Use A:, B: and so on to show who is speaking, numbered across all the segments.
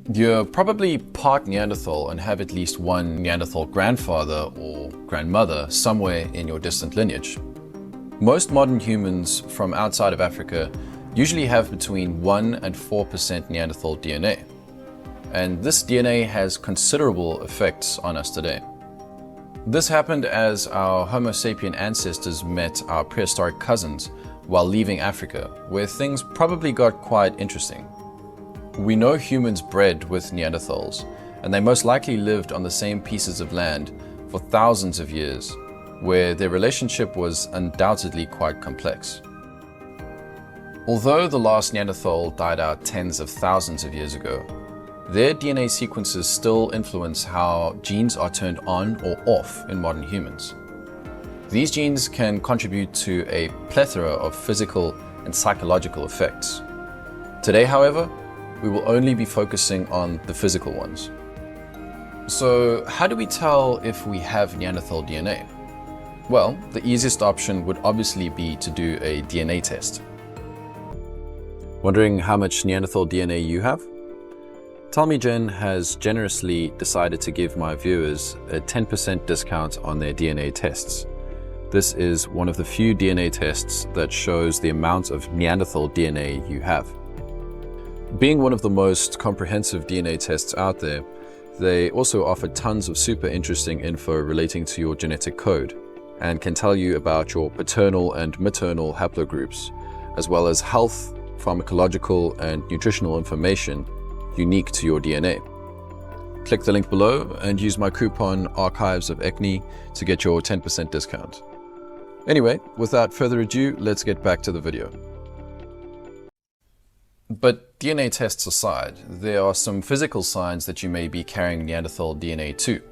A: You're probably part Neanderthal and have at least one Neanderthal grandfather or grandmother somewhere in your distant lineage. Most modern humans from outside of Africa usually have between 1 and 4% Neanderthal DNA. And this DNA has considerable effects on us today. This happened as our Homo sapien ancestors met our prehistoric cousins while leaving Africa, where things probably got quite interesting. We know humans bred with Neanderthals, and they most likely lived on the same pieces of land for thousands of years, where their relationship was undoubtedly quite complex. Although the last Neanderthal died out tens of thousands of years ago, their DNA sequences still influence how genes are turned on or off in modern humans. These genes can contribute to a plethora of physical and psychological effects. Today, however, we will only be focusing on the physical ones. So, how do we tell if we have Neanderthal DNA? Well, the easiest option would obviously be to do a DNA test. Wondering how much Neanderthal DNA you have? TellmeGen has generously decided to give my viewers a 10% discount on their DNA tests. This is one of the few DNA tests that shows the amount of Neanderthal DNA you have. Being one of the most comprehensive DNA tests out there, they also offer tons of super interesting info relating to your genetic code and can tell you about your paternal and maternal haplogroups, as well as health, pharmacological, and nutritional information unique to your DNA. Click the link below and use my coupon Archives of ECNI to get your 10% discount. Anyway, without further ado, let's get back to the video. But DNA tests aside, there are some physical signs that you may be carrying Neanderthal DNA too.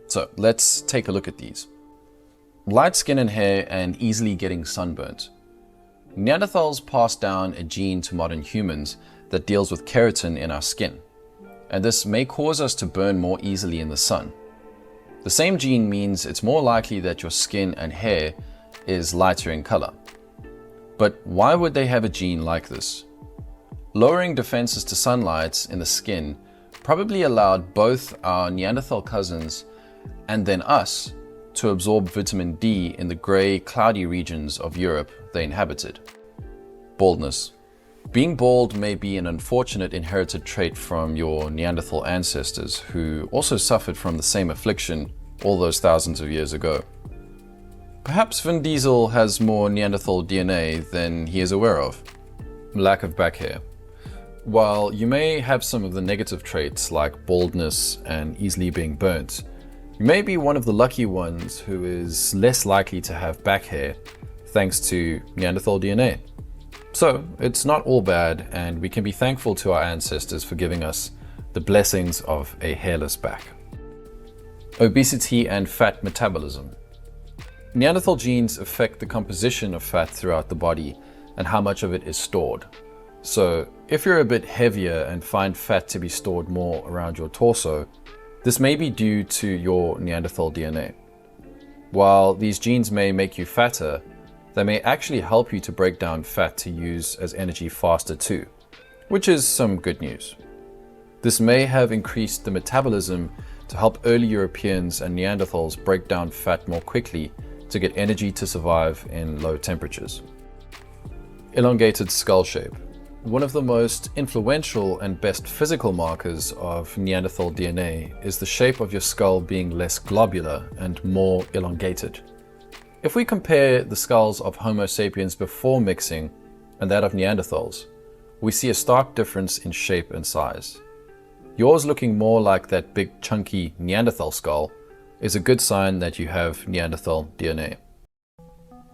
A: So let's take a look at these. Light skin and hair and easily getting sunburnt. Neanderthals passed down a gene to modern humans that deals with keratin in our skin, and this may cause us to burn more easily in the sun. The same gene means it's more likely that your skin and hair is lighter in color. But why would they have a gene like this? Lowering defenses to sunlight in the skin probably allowed both our Neanderthal cousins and then us to absorb vitamin D in the grey, cloudy regions of Europe they inhabited. Baldness. Being bald may be an unfortunate inherited trait from your Neanderthal ancestors who also suffered from the same affliction all those thousands of years ago. Perhaps Vin Diesel has more Neanderthal DNA than he is aware of. Lack of back hair. While you may have some of the negative traits like baldness and easily being burnt, you may be one of the lucky ones who is less likely to have back hair thanks to Neanderthal DNA. So it's not all bad, and we can be thankful to our ancestors for giving us the blessings of a hairless back. Obesity and fat metabolism. Neanderthal genes affect the composition of fat throughout the body and how much of it is stored. So if you're a bit heavier and find fat to be stored more around your torso, this may be due to your Neanderthal DNA. While these genes may make you fatter, they may actually help you to break down fat to use as energy faster too, which is some good news. This may have increased the metabolism to help early Europeans and Neanderthals break down fat more quickly to get energy to survive in low temperatures. Elongated skull shape. One of the most influential and best physical markers of Neanderthal DNA is the shape of your skull being less globular and more elongated. If we compare the skulls of Homo sapiens before mixing and that of Neanderthals, we see a stark difference in shape and size. Yours looking more like that big chunky Neanderthal skull is a good sign that you have Neanderthal DNA.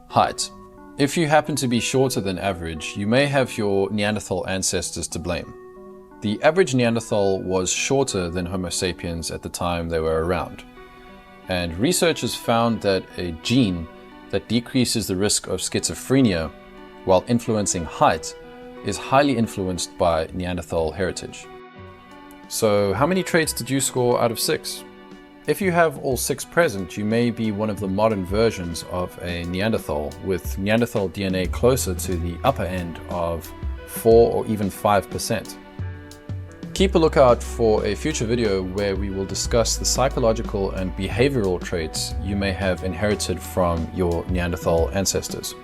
A: Height. If you happen to be shorter than average, you may have your Neanderthal ancestors to blame. The average Neanderthal was shorter than Homo sapiens at the time they were around. And researchers found that a gene that decreases the risk of schizophrenia while influencing height is highly influenced by Neanderthal heritage. So how many traits did you score out of 6? If you have all 6 present, you may be one of the modern versions of a Neanderthal, with Neanderthal DNA closer to the upper end of 4 or even 5%. Keep a lookout for a future video where we will discuss the psychological and behavioral traits you may have inherited from your Neanderthal ancestors.